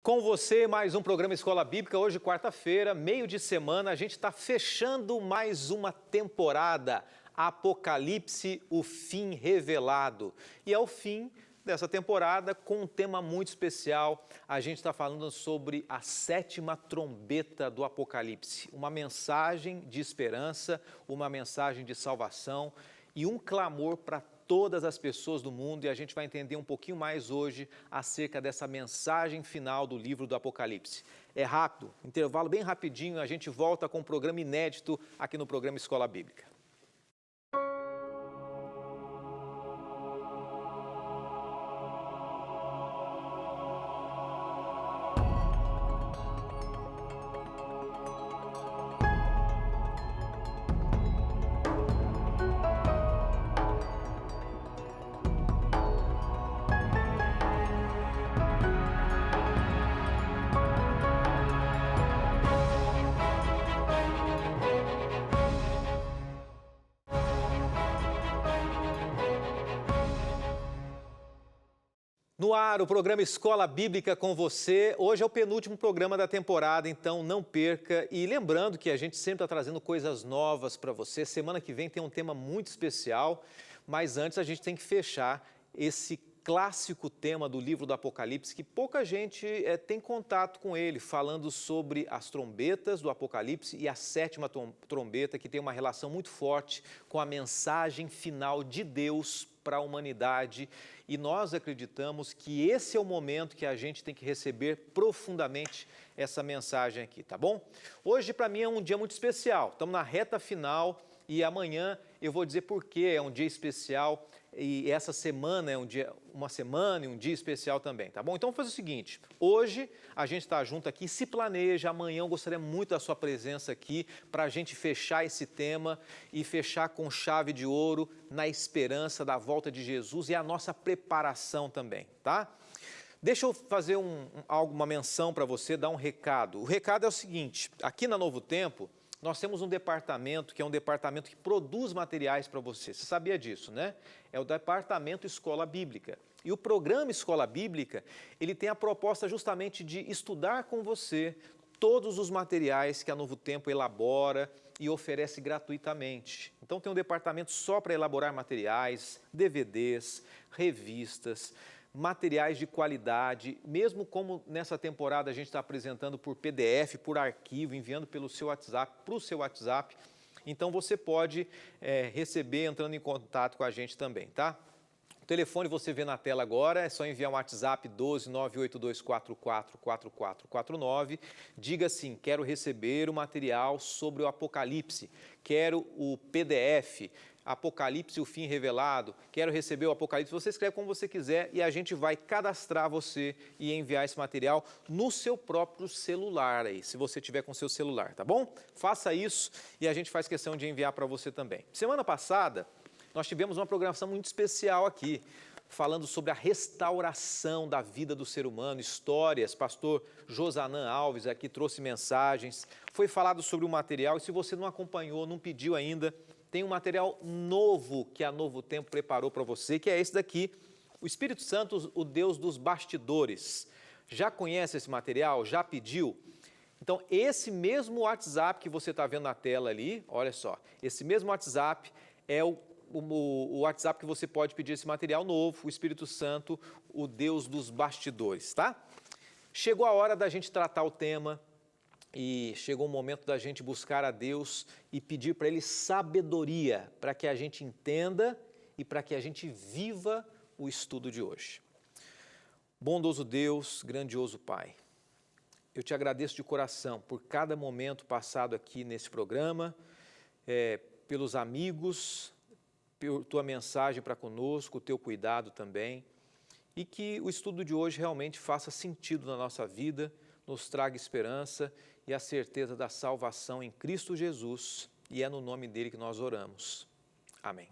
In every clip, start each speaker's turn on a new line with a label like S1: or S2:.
S1: Com você, mais um programa Escola Bíblica. Hoje, quarta-feira, meio de semana, a gente está fechando mais uma temporada. Apocalipse, o fim revelado. E é o fim dessa temporada com um tema muito especial. A gente está falando sobre a sétima trombeta do Apocalipse. Uma mensagem de esperança, uma mensagem de salvação e um clamor para todas as pessoas do mundo, e a gente vai entender um pouquinho mais hoje acerca dessa mensagem final do livro do Apocalipse. É rápido, intervalo bem rapidinho, a gente volta com um programa inédito aqui no programa Escola Bíblica. No ar, o programa Escola Bíblica com você. Hoje é o penúltimo programa da temporada, então não perca. E lembrando que a gente sempre está trazendo coisas novas para você. Semana que vem tem um tema muito especial, mas antes a gente tem que fechar esse clássico tema do livro do Apocalipse, que pouca gente tem contato com ele, falando sobre as trombetas do Apocalipse e a sétima trombeta, que tem uma relação muito forte com a mensagem final de Deus para a humanidade, e nós acreditamos que esse é o momento que a gente tem que receber profundamente essa mensagem aqui, tá bom? Hoje, para mim, é um dia muito especial, estamos na reta final e amanhã eu vou dizer por que é um dia especial e essa semana é uma semana e um dia especial também, tá bom? Então, vamos fazer o seguinte, hoje a gente está junto aqui, se planeja, amanhã eu gostaria muito da sua presença aqui para a gente fechar esse tema e fechar com chave de ouro na esperança da volta de Jesus e a nossa preparação também, tá? Deixa eu fazer uma menção para você, dar um recado. O recado é o seguinte, aqui na Novo Tempo, nós temos um departamento que é um departamento que produz materiais para você. Você sabia disso, né? É o departamento Escola Bíblica. E o programa Escola Bíblica, ele tem a proposta justamente de estudar com você todos os materiais que a Novo Tempo elabora e oferece gratuitamente. Então tem um departamento só para elaborar materiais, DVDs, revistas, materiais de qualidade, mesmo como nessa temporada a gente está apresentando por PDF, por arquivo, enviando pelo seu WhatsApp, para o seu WhatsApp. Então você pode receber entrando em contato com a gente também, tá? O telefone você vê na tela agora, é só enviar um WhatsApp 12982444449. Diga assim, quero receber o material sobre o Apocalipse, quero o PDF, Apocalipse, o fim revelado, quero receber o Apocalipse. Você escreve como você quiser e a gente vai cadastrar você e enviar esse material no seu próprio celular aí, se você tiver com seu celular, tá bom? Faça isso e a gente faz questão de enviar para você também. Semana passada, nós tivemos uma programação muito especial aqui, falando sobre a restauração da vida do ser humano, histórias. Pastor Josanã Alves aqui trouxe mensagens, foi falado sobre o material e se você não acompanhou, não pediu ainda, tem um material novo que a Novo Tempo preparou para você, que é esse daqui, o Espírito Santo, o Deus dos bastidores. Já conhece esse material? Já pediu? Então, esse mesmo WhatsApp que você está vendo na tela ali, olha só, esse mesmo WhatsApp é o WhatsApp que você pode pedir esse material novo, o Espírito Santo, o Deus dos bastidores, tá? Chegou a hora da gente tratar o tema e chegou o momento da gente buscar a Deus e pedir para Ele sabedoria, para que a gente entenda e para que a gente viva o estudo de hoje. Bondoso Deus, grandioso Pai, eu te agradeço de coração por cada momento passado aqui nesse programa, pelos amigos, por tua mensagem para conosco, o teu cuidado também, e que o estudo de hoje realmente faça sentido na nossa vida, nos traga esperança e a certeza da salvação em Cristo Jesus, e é no nome dele que nós oramos. Amém.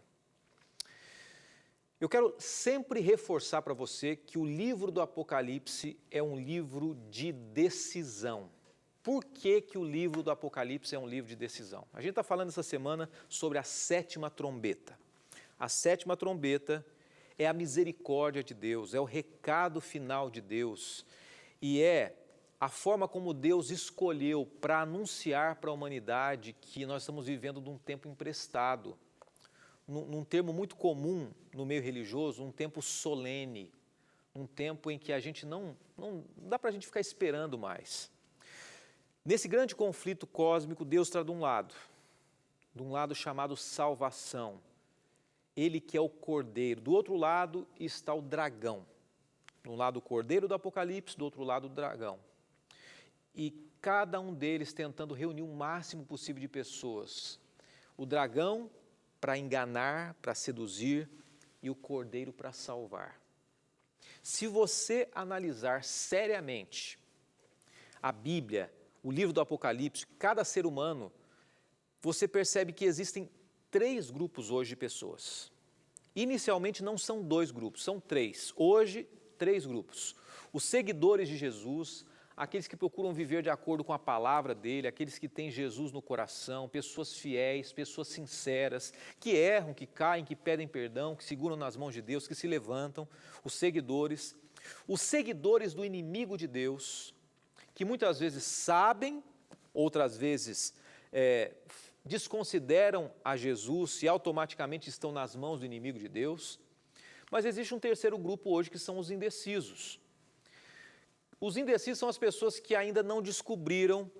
S1: Eu quero sempre reforçar para você que o livro do Apocalipse é um livro de decisão. Por que que o livro do Apocalipse é um livro de decisão? A gente está falando essa semana sobre a sétima trombeta. A sétima trombeta é a misericórdia de Deus, é o recado final de Deus e é a forma como Deus escolheu para anunciar para a humanidade que nós estamos vivendo num tempo emprestado, num termo muito comum no meio religioso, um tempo solene, um tempo em que a gente não dá para a gente ficar esperando mais. Nesse grande conflito cósmico, Deus está de um lado chamado salvação, Ele que é o Cordeiro. Do outro lado está o dragão. De um lado o Cordeiro do Apocalipse, do outro lado o dragão. E cada um deles tentando reunir o máximo possível de pessoas. O dragão para enganar, para seduzir, e o Cordeiro para salvar. Se você analisar seriamente a Bíblia, o livro do Apocalipse, cada ser humano, você percebe que existem 3 grupos hoje de pessoas. Inicialmente não são 2 grupos, são 3. Hoje, 3 grupos. Os seguidores de Jesus, aqueles que procuram viver de acordo com a palavra dele, aqueles que têm Jesus no coração, pessoas fiéis, pessoas sinceras, que erram, que caem, que pedem perdão, que seguram nas mãos de Deus, que se levantam, os seguidores do inimigo de Deus, que muitas vezes sabem, outras vezes desconsideram a Jesus e automaticamente estão nas mãos do inimigo de Deus. Mas existe um terceiro grupo hoje que são os indecisos. Os indecisos são as pessoas que ainda não descobriram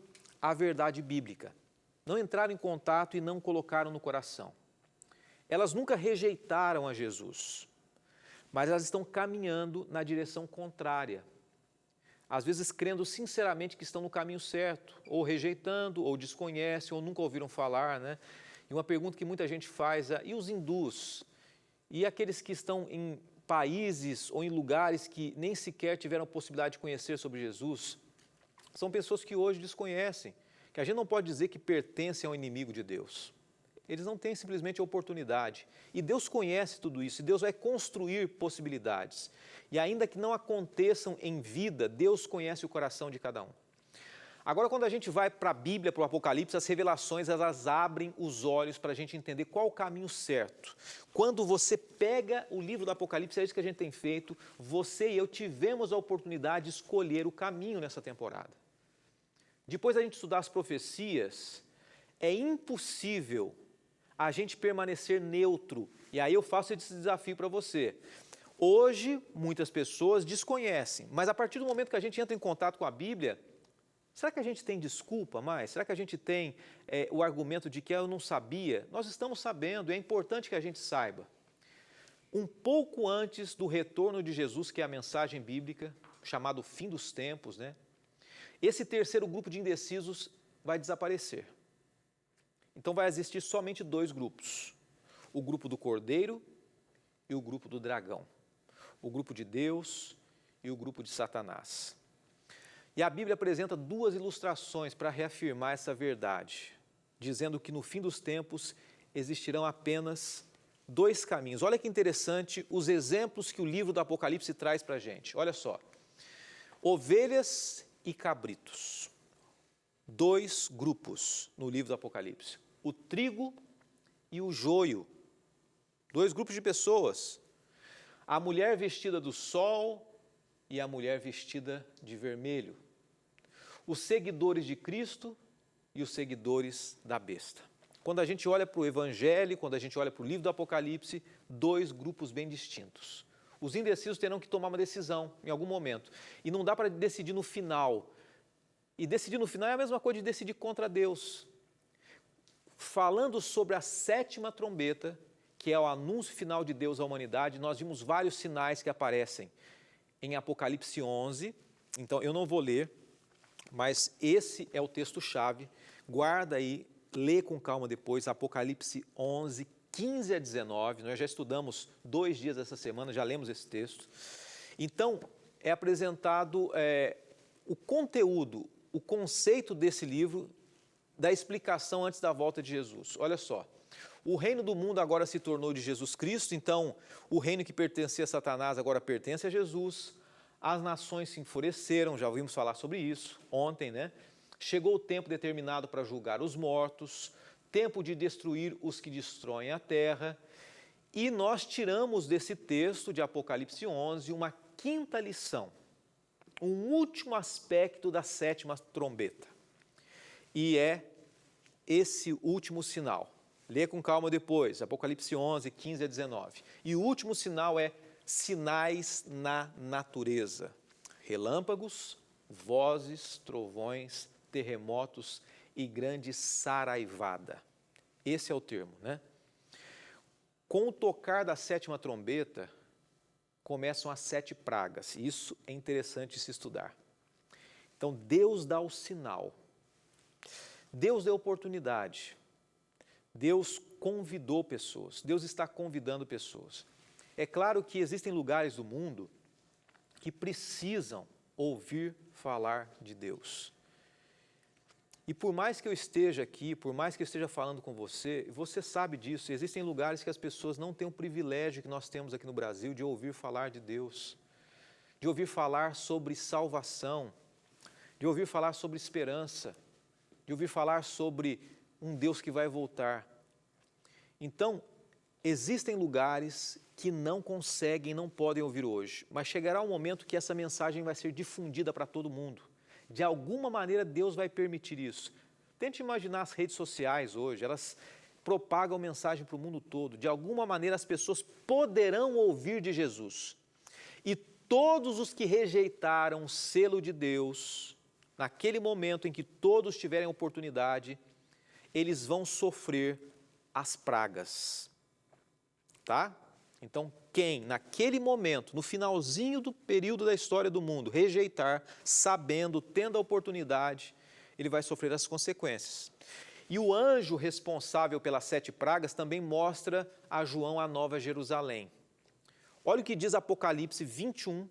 S1: a verdade bíblica, não entraram em contato e não colocaram no coração. Elas nunca rejeitaram a Jesus, mas elas estão caminhando na direção contrária. Às vezes crendo sinceramente que estão no caminho certo, ou rejeitando, ou desconhecem, ou nunca ouviram falar, né? E uma pergunta que muita gente faz é: e os hindus? E aqueles que estão em países ou em lugares que nem sequer tiveram a possibilidade de conhecer sobre Jesus? São pessoas que hoje desconhecem, que a gente não pode dizer que pertencem ao inimigo de Deus. Eles não têm simplesmente a oportunidade. E Deus conhece tudo isso, e Deus vai construir possibilidades. E ainda que não aconteçam em vida, Deus conhece o coração de cada um. Agora, quando a gente vai para a Bíblia, para o Apocalipse, as revelações, elas abrem os olhos para a gente entender qual o caminho certo. Quando você pega o livro do Apocalipse, é isso que a gente tem feito, você e eu tivemos a oportunidade de escolher o caminho nessa temporada. Depois da gente estudar as profecias, é impossível a gente permanecer neutro. E aí eu faço esse desafio para você. Hoje, muitas pessoas desconhecem, mas a partir do momento que a gente entra em contato com a Bíblia, será que a gente tem desculpa mais? Será que a gente tem o argumento de que eu não sabia? Nós estamos sabendo, e é importante que a gente saiba. Um pouco antes do retorno de Jesus, que é a mensagem bíblica, chamado fim dos tempos, né? Esse terceiro grupo de indecisos vai desaparecer. Então vai existir somente 2 grupos. O grupo do Cordeiro e o grupo do Dragão. O grupo de Deus e o grupo de Satanás. E a Bíblia apresenta 2 ilustrações para reafirmar essa verdade, dizendo que no fim dos tempos existirão apenas 2 caminhos. Olha que interessante os exemplos que o livro do Apocalipse traz para a gente. Olha só, ovelhas e cabritos. 2 grupos no livro do Apocalipse. O trigo e o joio. 2 grupos de pessoas. A mulher vestida do sol e a mulher vestida de vermelho. Os seguidores de Cristo e os seguidores da besta. Quando a gente olha para o Evangelho, quando a gente olha para o livro do Apocalipse, 2 grupos bem distintos. Os indecisos terão que tomar uma decisão em algum momento. E não dá para decidir no final. E decidir no final é a mesma coisa de decidir contra Deus. Falando sobre a 7ª trombeta, que é o anúncio final de Deus à humanidade, nós vimos vários sinais que aparecem em Apocalipse 11. Então, eu não vou ler, mas esse é o texto-chave. Guarda aí, lê com calma depois, Apocalipse 11, 15 a 19. Nós já estudamos 2 dias dessa semana, já lemos esse texto. Então, é apresentado o conteúdo, o conceito desse livro, da explicação antes da volta de Jesus. Olha só, o reino do mundo agora se tornou de Jesus Cristo, então o reino que pertencia a Satanás agora pertence a Jesus. As nações se enfureceram, já ouvimos falar sobre isso ontem, né? Chegou o tempo determinado para julgar os mortos, tempo de destruir os que destroem a terra. E nós tiramos desse texto de Apocalipse 11 uma 5ª lição. um último aspecto da sétima trombeta. E é esse último sinal. Lê com calma depois, Apocalipse 11, 15 a 19. E o último sinal é sinais na natureza. Relâmpagos, vozes, trovões, terremotos e grande saraivada. Esse é o termo, né? Com o tocar da sétima trombeta, começam as 7 pragas. Isso é interessante se estudar. Então, Deus dá o sinal. Deus deu oportunidade. Deus convidou pessoas. Deus está convidando pessoas. É claro que existem lugares do mundo que precisam ouvir falar de Deus. E por mais que eu esteja aqui, por mais que eu esteja falando com você, você sabe disso, existem lugares que as pessoas não têm o privilégio que nós temos aqui no Brasil de ouvir falar de Deus, de ouvir falar sobre salvação, de ouvir falar sobre esperança, de ouvir falar sobre um Deus que vai voltar. Então, existem lugares que não conseguem, não podem ouvir hoje, mas chegará um momento que essa mensagem vai ser difundida para todo mundo. De alguma maneira Deus vai permitir isso. Tente imaginar as redes sociais hoje, elas propagam mensagem para o mundo todo. De alguma maneira as pessoas poderão ouvir de Jesus. E todos os que rejeitaram o selo de Deus, naquele momento em que todos tiverem oportunidade, eles vão sofrer as pragas. Tá? Então, quem naquele momento, no finalzinho do período da história do mundo, rejeitar, sabendo, tendo a oportunidade, ele vai sofrer as consequências. E o anjo responsável pelas 7 pragas também mostra a João a Nova Jerusalém. Olha o que diz Apocalipse 21,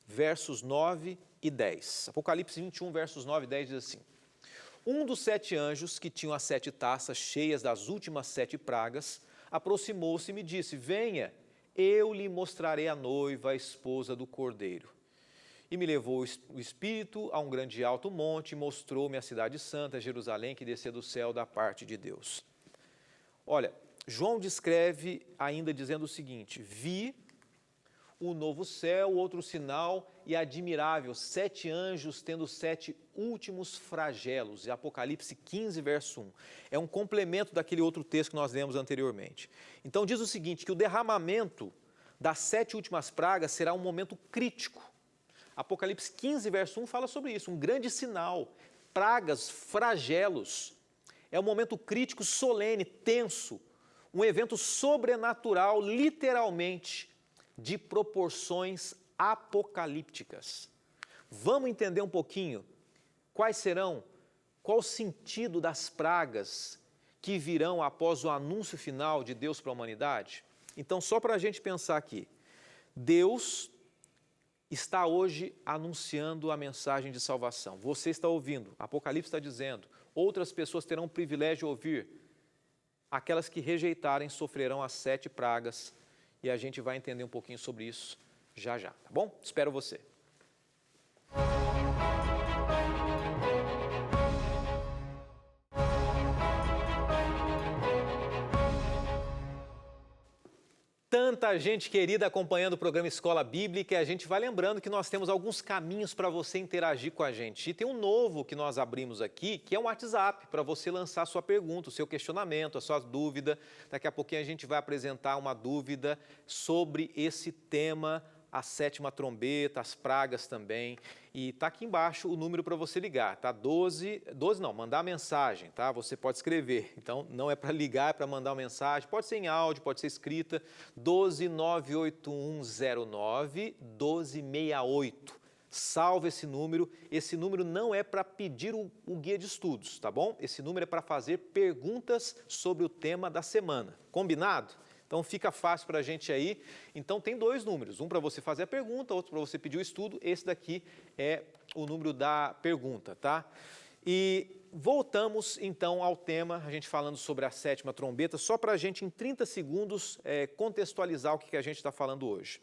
S1: versos 9 e 10. Apocalipse 21, versos 9 e 10 diz assim: Um dos 7 anjos que tinham as 7 taças cheias das últimas 7 pragas, aproximou-se e me disse: Venha, eu lhe mostrarei a noiva, a esposa do Cordeiro. E me levou o Espírito a um grande alto monte e mostrou-me a cidade santa, Jerusalém, que descia do céu da parte de Deus. Olha, João descreve ainda dizendo o seguinte: vi o novo céu, outro sinal e admirável, 7 anjos tendo 7 últimos flagelos, em Apocalipse 15, verso 1. É um complemento daquele outro texto que nós lemos anteriormente. Então diz o seguinte, que o derramamento das 7 últimas pragas será um momento crítico. Apocalipse 15, verso 1 fala sobre isso, um grande sinal, pragas, flagelos. É um momento crítico, solene, tenso, um evento sobrenatural, literalmente, de proporções apocalípticas. Vamos entender um pouquinho qual o sentido das pragas que virão após o anúncio final de Deus para a humanidade? Então, só para a gente pensar aqui, Deus está hoje anunciando a mensagem de salvação. Você está ouvindo, Apocalipse está dizendo, outras pessoas terão o privilégio de ouvir. Aquelas que rejeitarem sofrerão as 7 pragas. E a gente vai entender um pouquinho sobre isso já já, tá bom? Espero você. Tanta gente querida acompanhando o programa Escola Bíblica, e a gente vai lembrando que nós temos alguns caminhos para você interagir com a gente. E tem um novo que nós abrimos aqui, que é um WhatsApp, para você lançar a sua pergunta, o seu questionamento, a sua dúvida. Daqui a pouquinho a gente vai apresentar uma dúvida sobre esse tema, a 7ª trombeta, as pragas também. E está aqui embaixo o número para você ligar, tá? Mandar mensagem, tá? Você pode escrever, então não é para ligar, é para mandar uma mensagem, pode ser em áudio, pode ser escrita, 12 98109-1268. Salve esse número não é para pedir o guia de estudos, tá bom? Esse número é para fazer perguntas sobre o tema da semana, combinado? Então fica fácil para a gente aí. Então tem 2 números, um para você fazer a pergunta, outro para você pedir o estudo. Esse daqui é o número da pergunta, tá? E voltamos então ao tema, a gente falando sobre a 7ª trombeta, só para a gente em 30 segundos contextualizar o que a gente está falando hoje.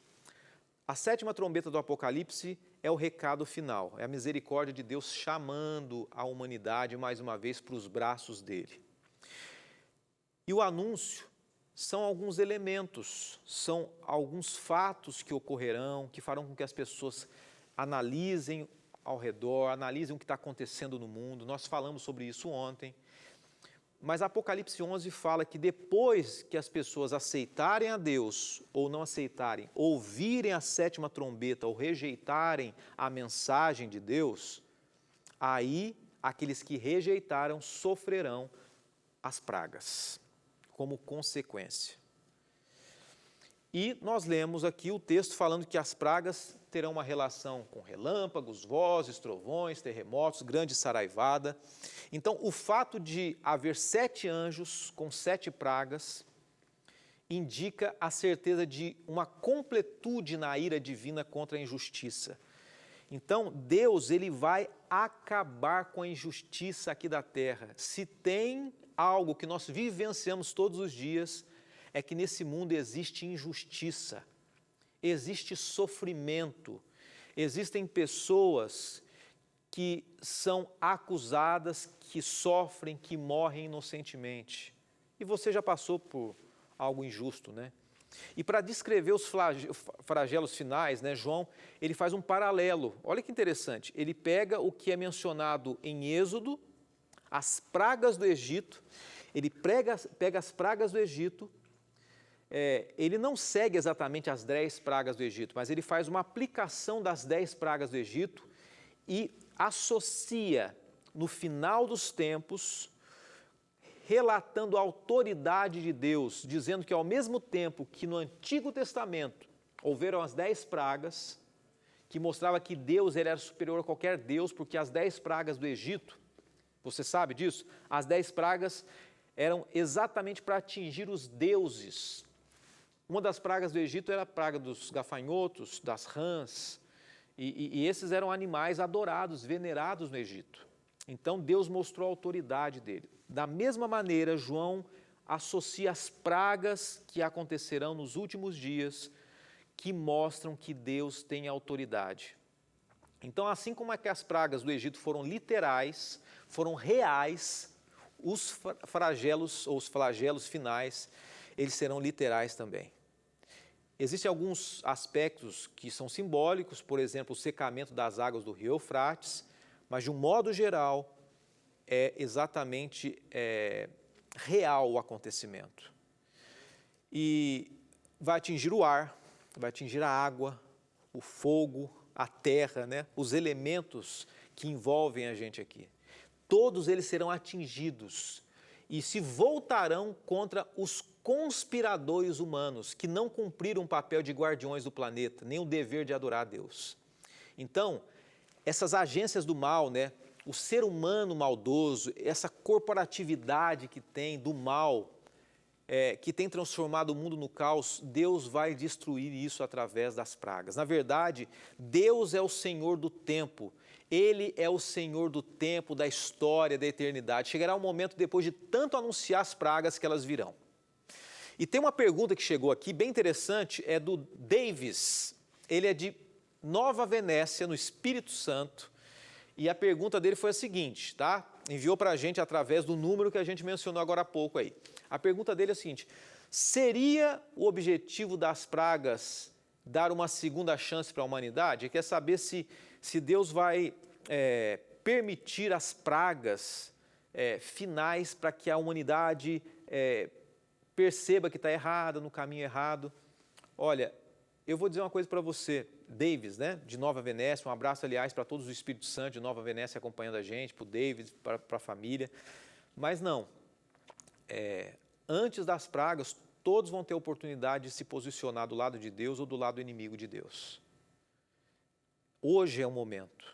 S1: A 7ª trombeta do Apocalipse é o recado final, é a misericórdia de Deus chamando a humanidade mais uma vez para os braços dele. E o anúncio são alguns elementos, são alguns fatos que ocorrerão, que farão com que as pessoas analisem ao redor, analisem o que está acontecendo no mundo. Nós falamos sobre isso ontem. Mas Apocalipse 11 fala que depois que as pessoas aceitarem a Deus ou não aceitarem, ouvirem a sétima trombeta ou rejeitarem a mensagem de Deus, aí aqueles que rejeitaram sofrerão as pragas como consequência. E nós lemos aqui o texto falando que as pragas terão uma relação com relâmpagos, vozes, trovões, terremotos, grande saraivada. Então, o fato de haver 7 anjos com 7 pragas indica a certeza de uma completude na ira divina contra a injustiça. Então, Deus ele vai acabar com a injustiça aqui da terra. Se tem algo que nós vivenciamos todos os dias, é que nesse mundo existe injustiça, existe sofrimento, existem pessoas que são acusadas, que sofrem, que morrem inocentemente. E você já passou por algo injusto, né? E para descrever os flagelos finais, né, João, ele faz um paralelo. Olha que interessante, ele pega o que é mencionado em Êxodo, as pragas do Egito, ele pega as pragas do Egito, ele não segue exatamente as 10 pragas do Egito, mas ele faz uma aplicação das 10 pragas do Egito e associa no final dos tempos, relatando a autoridade de Deus, dizendo que ao mesmo tempo que no Antigo Testamento houveram as 10 pragas, que mostrava que Deus ele era superior a qualquer Deus, porque as 10 pragas do Egito, você sabe disso? As 10 pragas eram exatamente para atingir os deuses. Uma das pragas do Egito era a praga dos gafanhotos, das rãs, e esses eram animais adorados, venerados no Egito. Então Deus mostrou a autoridade dele. Da mesma maneira, João associa as pragas que acontecerão nos últimos dias, que mostram que Deus tem autoridade. Então, assim como é que as pragas do Egito foram literais, foram reais, os flagelos finais, eles serão literais também. Existem alguns aspectos que são simbólicos, por exemplo, o secamento das águas do rio Eufrates, mas de um modo geral é exatamente real o acontecimento. E vai atingir o ar, vai atingir a água, o fogo, a terra, né? Os elementos que envolvem a gente aqui. Todos eles serão atingidos e se voltarão contra os conspiradores humanos que não cumpriram o papel de guardiões do planeta, nem o dever de adorar a Deus. Então, essas agências do mal, né, o ser humano maldoso, essa corporatividade que tem do mal, que tem transformado o mundo no caos, Deus vai destruir isso através das pragas. Na verdade, Deus é o Senhor do tempo. Ele é o Senhor do tempo, da história, da eternidade. Chegará um momento, depois de tanto anunciar as pragas, que elas virão. E tem uma pergunta que chegou aqui, bem interessante, é do Davis. Ele é de Nova Venécia, no Espírito Santo. E a pergunta dele foi a seguinte, tá? Enviou para a gente através do número que a gente mencionou agora há pouco aí. A pergunta dele é a seguinte: seria o objetivo das pragas dar uma segunda chance para a humanidade? Ele quer saber se Deus vai permitir as pragas finais para que a humanidade perceba que está errada, no caminho errado. Olha, eu vou dizer uma coisa para você, Davis, né, de Nova Venécia, um abraço, aliás, para todos os Espíritos Santos de Nova Venécia acompanhando a gente, para o Davis, para a família. Mas não, antes das pragas, todos vão ter a oportunidade de se posicionar do lado de Deus ou do lado inimigo de Deus. Hoje é o momento,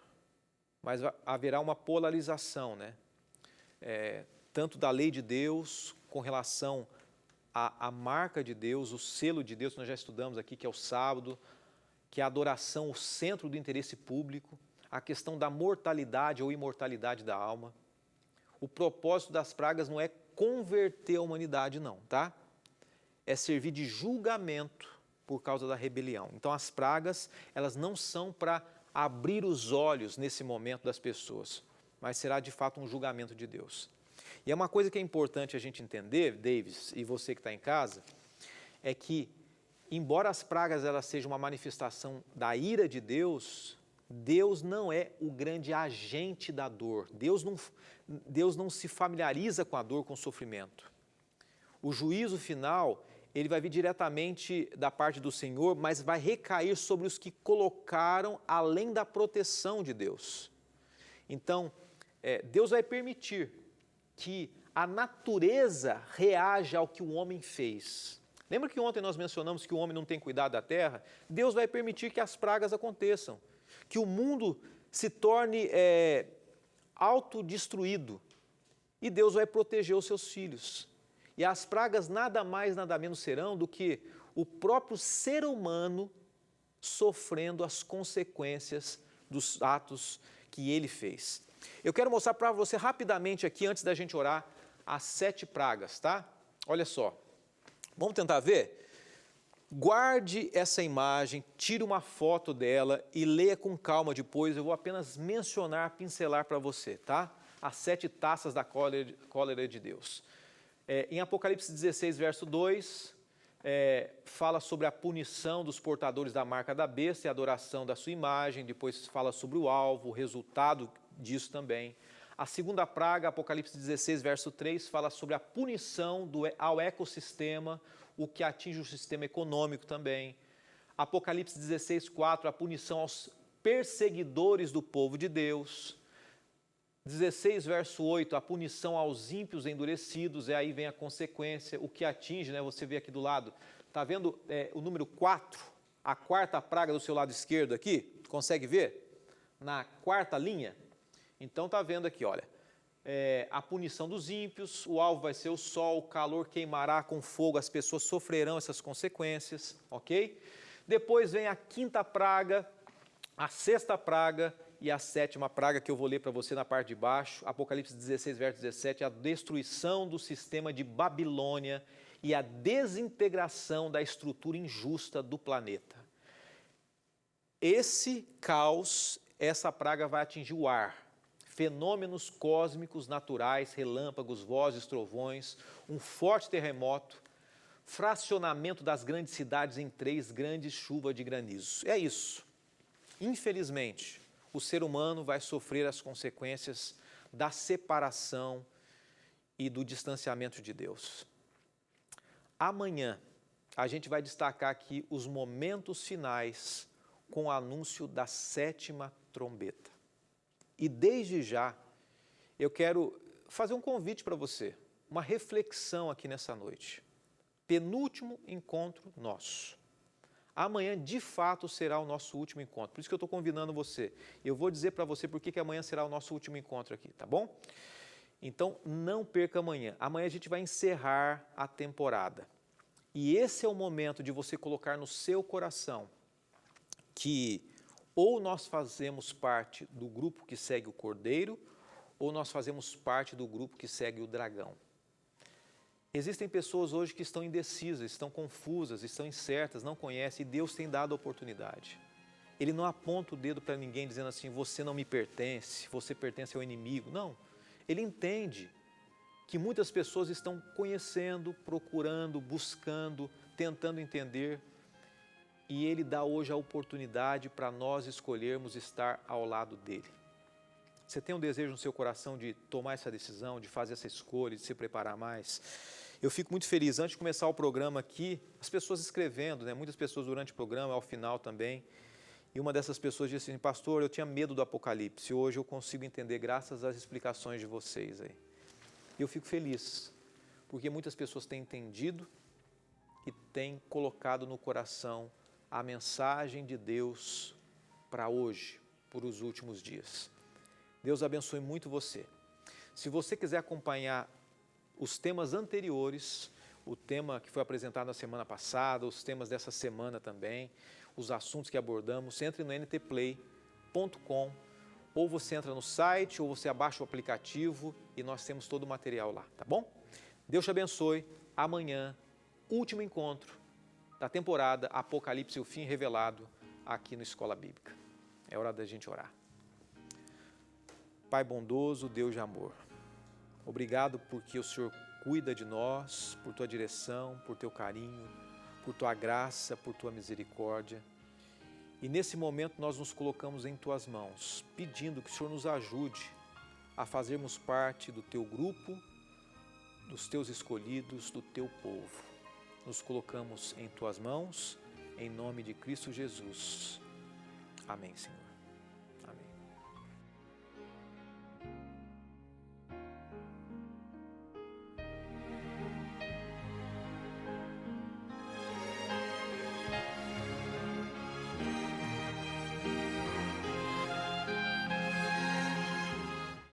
S1: mas haverá uma polarização, né? Tanto da lei de Deus com relação à marca de Deus, o selo de Deus que nós já estudamos aqui, que é o sábado, que é a adoração, o centro do interesse público, a questão da mortalidade ou imortalidade da alma. O propósito das pragas não é converter a humanidade, não, tá? É servir de julgamento por causa da rebelião. Então, as pragas, elas não são para abrir os olhos nesse momento das pessoas, mas será de fato um julgamento de Deus. E é uma coisa que é importante a gente entender, Davis, e você que está em casa, é que, embora as pragas elas sejam uma manifestação da ira de Deus, Deus não é o grande agente da dor. Deus não se familiariza com a dor, com o sofrimento. O juízo final, ele vai vir diretamente da parte do Senhor, mas vai recair sobre os que colocaram além da proteção de Deus. Então, Deus vai permitir que a natureza reaja ao que o homem fez. Lembra que ontem nós mencionamos que o homem não tem cuidado da terra? Deus vai permitir que as pragas aconteçam, que o mundo se torne autodestruído, e Deus vai proteger os seus filhos. E as pragas nada mais, nada menos serão do que o próprio ser humano sofrendo as consequências dos atos que ele fez. Eu quero mostrar para você rapidamente aqui, antes da gente orar, as 7 pragas, tá? Olha só, vamos tentar ver? Guarde essa imagem, tire uma foto dela e leia com calma depois. Eu vou apenas mencionar, pincelar para você, tá? As 7 taças da cólera de Deus. Em Apocalipse 16, verso 2, fala sobre a punição dos portadores da marca da besta e a adoração da sua imagem. Depois fala sobre o alvo, o resultado disso também. A segunda praga, Apocalipse 16, verso 3, fala sobre a punição ao ecossistema, o que atinge o sistema econômico também. Apocalipse 16, 4, a punição aos perseguidores do povo de Deus. 16, verso 8, a punição aos ímpios endurecidos, e aí vem a consequência, o que atinge, né? Você vê aqui do lado, está vendo o número 4, a 4ª praga do seu lado esquerdo aqui? Consegue ver? Na 4ª linha? Então está vendo aqui, olha, a punição dos ímpios, o alvo vai ser o sol, o calor queimará com fogo, as pessoas sofrerão essas consequências, ok? Depois vem a 5ª praga, a 6ª praga e a 7ª praga, que eu vou ler para você na parte de baixo, Apocalipse 16, verso 17, a destruição do sistema de Babilônia e a desintegração da estrutura injusta do planeta. Esse caos, essa praga vai atingir o ar. Fenômenos cósmicos naturais, relâmpagos, vozes, trovões, um forte terremoto, fracionamento das grandes cidades em 3 grandes chuvas de granizo. É isso. Infelizmente, o ser humano vai sofrer as consequências da separação e do distanciamento de Deus. Amanhã, a gente vai destacar aqui os momentos finais com o anúncio da 7ª trombeta. E desde já, eu quero fazer um convite para você, uma reflexão aqui nessa noite. Penúltimo encontro nosso. Amanhã, de fato, será o nosso último encontro. Por isso que eu estou convidando você. Eu vou dizer para você por que amanhã será o nosso último encontro aqui, tá bom? Então, não perca amanhã. Amanhã a gente vai encerrar a temporada. E esse é o momento de você colocar no seu coração que ou nós fazemos parte do grupo que segue o Cordeiro, ou nós fazemos parte do grupo que segue o Dragão. Existem pessoas hoje que estão indecisas, estão confusas, estão incertas, não conhecem, e Deus tem dado a oportunidade. Ele não aponta o dedo para ninguém dizendo assim, você não me pertence, você pertence ao inimigo. Não, ele entende que muitas pessoas estão conhecendo, procurando, buscando, tentando entender, e Ele dá hoje a oportunidade para nós escolhermos estar ao lado dEle. Você tem um desejo no seu coração de tomar essa decisão, de fazer essa escolha, de se preparar mais? Eu fico muito feliz. Antes de começar o programa aqui, as pessoas escrevendo, né? Muitas pessoas durante o programa, ao final também. E uma dessas pessoas disse assim, pastor, eu tinha medo do Apocalipse, hoje eu consigo entender graças às explicações de vocês aí. E eu fico feliz, porque muitas pessoas têm entendido e têm colocado no coração a mensagem de Deus para hoje, por os últimos dias. Deus abençoe muito você. Se você quiser acompanhar os temas anteriores, o tema que foi apresentado na semana passada, os temas dessa semana também, os assuntos que abordamos, entre no ntplay.com, ou você entra no site, ou você abaixa o aplicativo e nós temos todo o material lá, tá bom? Deus te abençoe. Amanhã, último encontro da temporada Apocalipse, o fim revelado, aqui no Escola Bíblica. É hora da gente orar. Pai bondoso, Deus de amor, obrigado porque o Senhor cuida de nós, por Tua direção, por Teu carinho, por Tua graça, por Tua misericórdia. E nesse momento nós nos colocamos em Tuas mãos, pedindo que o Senhor nos ajude a fazermos parte do Teu grupo, dos Teus escolhidos, do Teu povo. Nos colocamos em Tuas mãos, em nome de Cristo Jesus. Amém, Senhor.